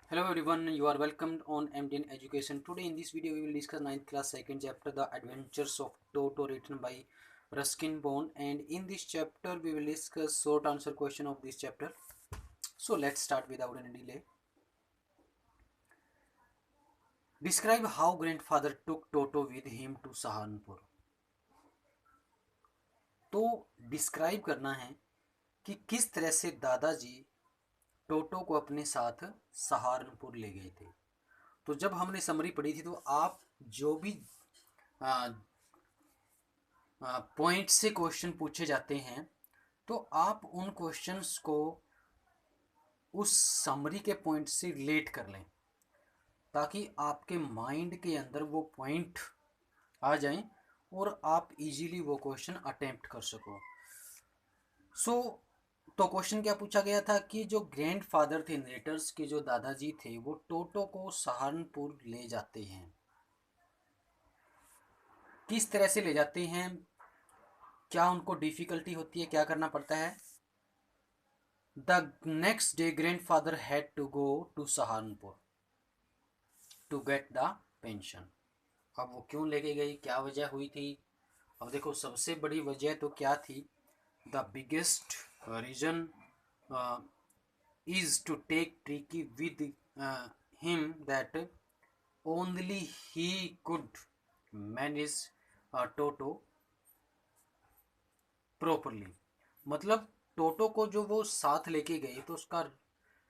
Hello everyone, you are welcomed on MDN Education. Today in this video we will discuss ninth class second chapter The Adventures of Toto written by Ruskin Bond, and in this chapter we will discuss short answer question of this chapter. So let's start without any delay. Describe how grandfather took Toto with him to Saharanpur. तो describe करना है कि किस तरह से दादाजी टोटो को अपने साथ सहारनपुर ले गए थे। तो जब हमने समरी पढ़ी थी तो आप जो भी पॉइंट से क्वेश्चन पूछे जाते हैं तो आप उन क्वेश्चंस को उस समरी के पॉइंट से रिलेट कर लें ताकि आपके माइंड के अंदर वो पॉइंट आ जाएं और आप इजीली वो क्वेश्चन अटेम्प्ट कर सको। तो क्वेश्चन क्या पूछा गया था कि जो ग्रैंडफादर थे, नरेटर्स के जो दादाजी थे, वो टोटो को सहारनपुर ले जाते हैं। किस तरह से ले जाते हैं, क्या उनको डिफिकल्टी होती है, क्या करना पड़ता है। The next day grandfather had to go to Saharanpur to get the pension. अब वो क्यों लेके गई, क्या वजह हुई थी। अब देखो, सबसे बड़ी वजह तो क्या थी। The biggest reason is to take Tricky with him that only he could manage Toto properly। मतलब टोटो को जो वो साथ लेके गए तो उसका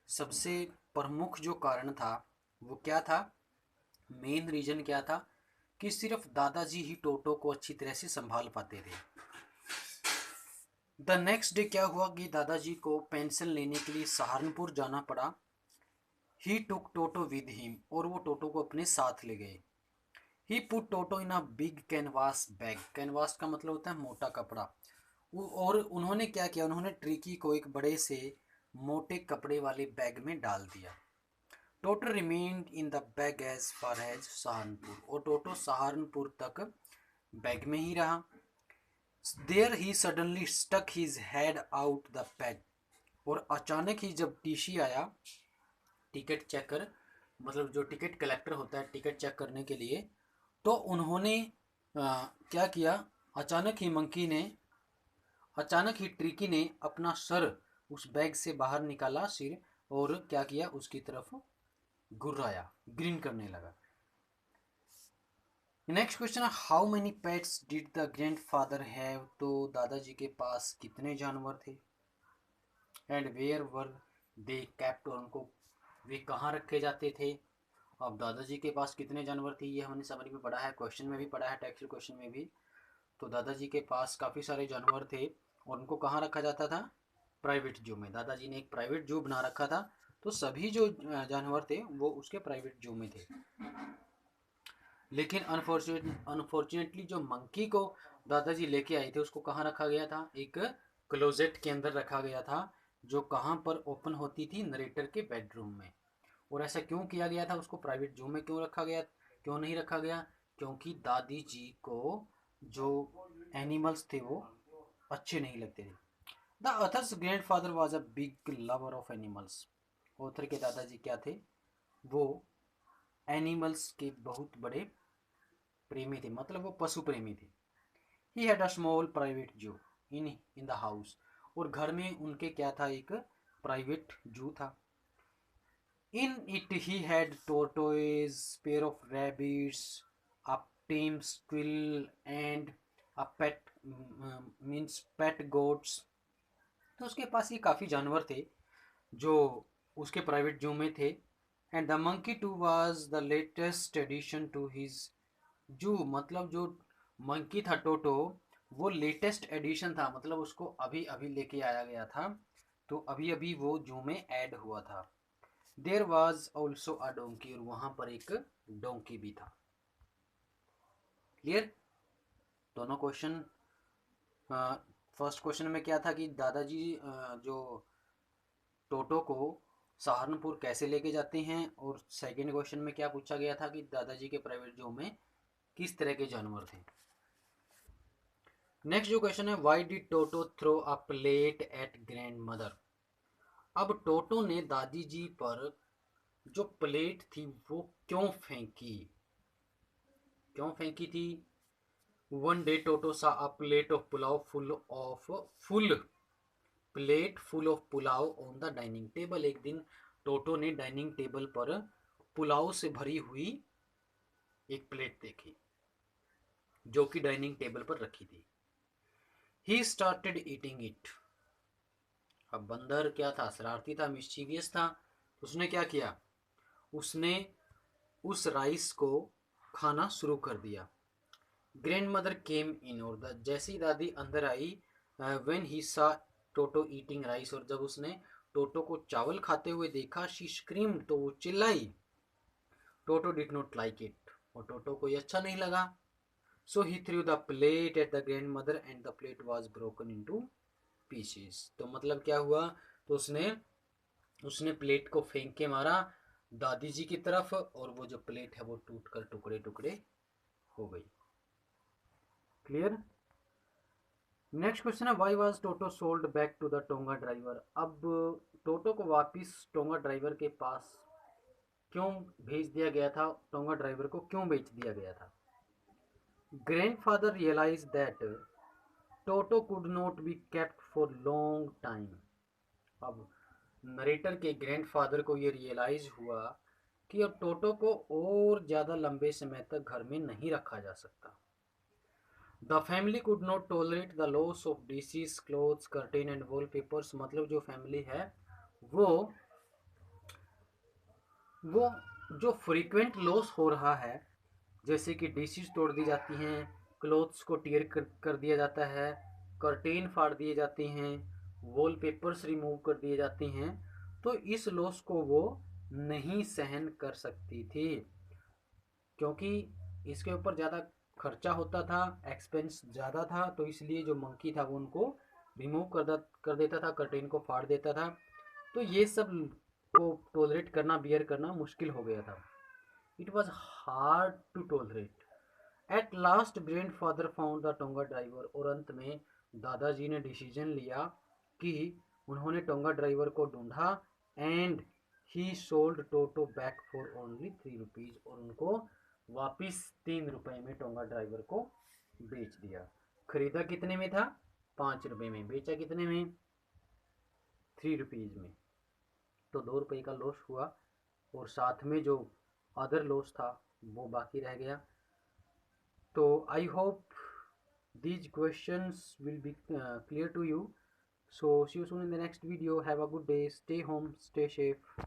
सबसे प्रमुख जो कारण था वो क्या था, मेन रीजन क्या था कि सिर्फ दादाजी ही टोटो को अच्छी तरह से संभाल पाते थे। द नेक्स्ट डे क्या हुआ कि दादाजी को पेंशन लेने के लिए सहारनपुर जाना पड़ा। ही टुक टोटो विद हिम, और वो टोटो को अपने साथ ले गए। He put Toto in a big canvas bag. Canvas का मतलब होता है मोटा कपड़ा। और उन्होंने क्या किया, उन्होंने ट्रिकी को एक बड़े से मोटे कपड़े वाले बैग में डाल दिया। Toto remained in the bag as far as Saharanpur, और टोटो सहारनपुर तक बैग में ही रहा। There he suddenly stuck his head out the bag, और अचानक ही जब टीसी आया, टिकट चेकर, मतलब जो टिकट कलेक्टर होता है टिकट चेक करने के लिए, तो उन्होंने क्या किया, अचानक ही ट्रिकी ने अपना सर उस बैग से बाहर निकाला, सिर, और क्या किया, उसकी तरफ घुर्राया, ग्रीन करने लगा। नेक्स्ट क्वेश्चन है, how many pets did the grandfather have. तो दादाजी के पास कितने जानवर थे। And where were they kept, और उनको वे कहाँ रखे जाते थे। अब दादाजी के पास कितने जानवर थे ये हमने समरी में पढ़ा है, क्वेश्चन में भी पढ़ा है, टेक्स्ट क्वेश्चन में भी। तो दादाजी के पास काफ़ी सारे जानवर थे और उनको कहाँ रखा जाता था, प्राइवेट जू में। दादाजी ने एक प्राइवेट जू बना रखा था, तो सभी जो जानवर थे वो उसके प्राइवेट जू में थे। लेकिन अनफॉर्चुनेटली जो मंकी को दादाजी लेके आए थे उसको कहाँ रखा गया था, एक क्लोजेट के अंदर रखा गया था, जो कहाँ पर ओपन होती थी, नरेटर के बेडरूम में। और ऐसा क्यों किया गया था, उसको प्राइवेट जू में क्यों रखा गया, क्यों नहीं रखा गया, क्योंकि दादी जी को जो एनिमल्स थे वो अच्छे नहीं लगते थे। The others grandfather was a big lover of animals. Author के दादाजी क्या थे, वो एनिमल्स के बहुत बड़े प्रेमी थे, मतलब वो पशु प्रेमी थे। He had a small private जू इन इन द हाउस, और घर में उनके क्या था, एक प्राइवेट जू था। In it he had tortoise, pair of rabbits, a tame squirrel and a pet means pet goats। तो उसके पास ये काफ़ी जानवर थे जो उसके प्राइवेट जू में थे। And the monkey too was the latest addition to his zoo, मतलब जो मंकी था टोटो, वो लेटेस्ट एडिशन था, मतलब उसको अभी अभी लेके आया गया था, तो अभी अभी वो जू में ऐड हुआ था। There was also a donkey, और वहां पर एक डोंकी भी था। क्लियर। दोनों क्वेश्चन, फर्स्ट क्वेश्चन में क्या था कि दादाजी जो टोटो को सहारनपुर कैसे लेके जाते हैं, और सेकंड क्वेश्चन में क्या पूछा गया था कि दादाजी के प्राइवेट जू में किस तरह के जानवर थे। नेक्स्ट जो क्वेश्चन है, why did Toto throw a plate at grandmother. अब टोटो ने दादी जी पर जो प्लेट थी वो क्यों फेंकी थी? वन डे टोटो सा अ plate of pulao full of pulao on the dining table. एक दिन टोटो ने डाइनिंग टेबल पर पुलाव से भरी हुई एक प्लेट देखी जो कि डाइनिंग टेबल पर रखी थी। He started eating it. अब बंदर क्या था? शरारती था, मिस्चीवियस था। उसने क्या किया? उसने उस राइस को खाना शुरू कर दिया। ग्रैंड मदर केम इन, और जैसी दादी अंदर आई, व्हेन ही सा टोटो ईटिंग राइस, और जब उसने टोटो को चावल खाते हुए देखा, शी स्क्रीम, तो वो चिल्लाई। Toto did not like it, और टोटो को ये अच्छा नहीं लगा। So he threw the plate at the grandmother and the plate was broken into pieces. तो मतलब क्या हुआ? तो उसने उसने प्लेट को फेंक के मारा दादी जी की तरफ, और वो जो प्लेट है वो टूट कर टुकड़े टुकड़े हो गई। क्लियर? नेक्स्ट क्वेश्चन है, why was Toto sold back to the tonga driver. अब टोटो को वापिस टोंगा ड्राइवर के पास क्यों भेज दिया गया था? टोंगा ड्राइवर को क्यों बेच दिया गया था? Grandfather realise that Toto could not be kept for long time. अब नरेटर के ग्रैंडफादर को ये रियलाइज हुआ कि अब टोटो को और ज़्यादा लंबे समय तक घर में नहीं रखा जा सकता। The family could not tolerate the loss of disease clothes curtain and wallpapers. मतलब जो फैमिली है वो वो जो फ्रीक्वेंट लॉस हो रहा है, जैसे कि डिशेस तोड़ दी जाती हैं, क्लोथ्स को टीयर कर दिया जाता है, कर्टेन फाड़ दिए जाते हैं, वॉलपेपर्स रिमूव कर दिए जाते हैं, तो इस लॉस को वो नहीं सहन कर सकती थी, क्योंकि इसके ऊपर ज़्यादा खर्चा होता था, एक्सपेंस ज़्यादा था। तो इसलिए जो मंकी था वो उनको रिमूव कर देता था, कर्टेन को फाड़ देता था। तो ये सब को टॉलरेट करना, बियर करना मुश्किल हो गया था। It was hard to tolerate. At last grandfather found the tonga driver, और अंत में दादाजी ने डिसीजन लिया कि उन्होंने टोंगा ड्राइवर को ढूंढा, and he sold toto back for only 3 rupees, और उनको वापिस 3 रुपए में टोंगा ड्राइवर को बेच दिया। खरीदा कितने में था? 5 रुपए में। बेचा कितने में? 3 रुपीज में। तो 2 रुपए का लॉस हुआ, और साथ में जो अदर लॉस था वो बाकी रह गया। तो I hope these questions will be clear to you. So see you soon in the next video. Have a good day. Stay home, stay safe.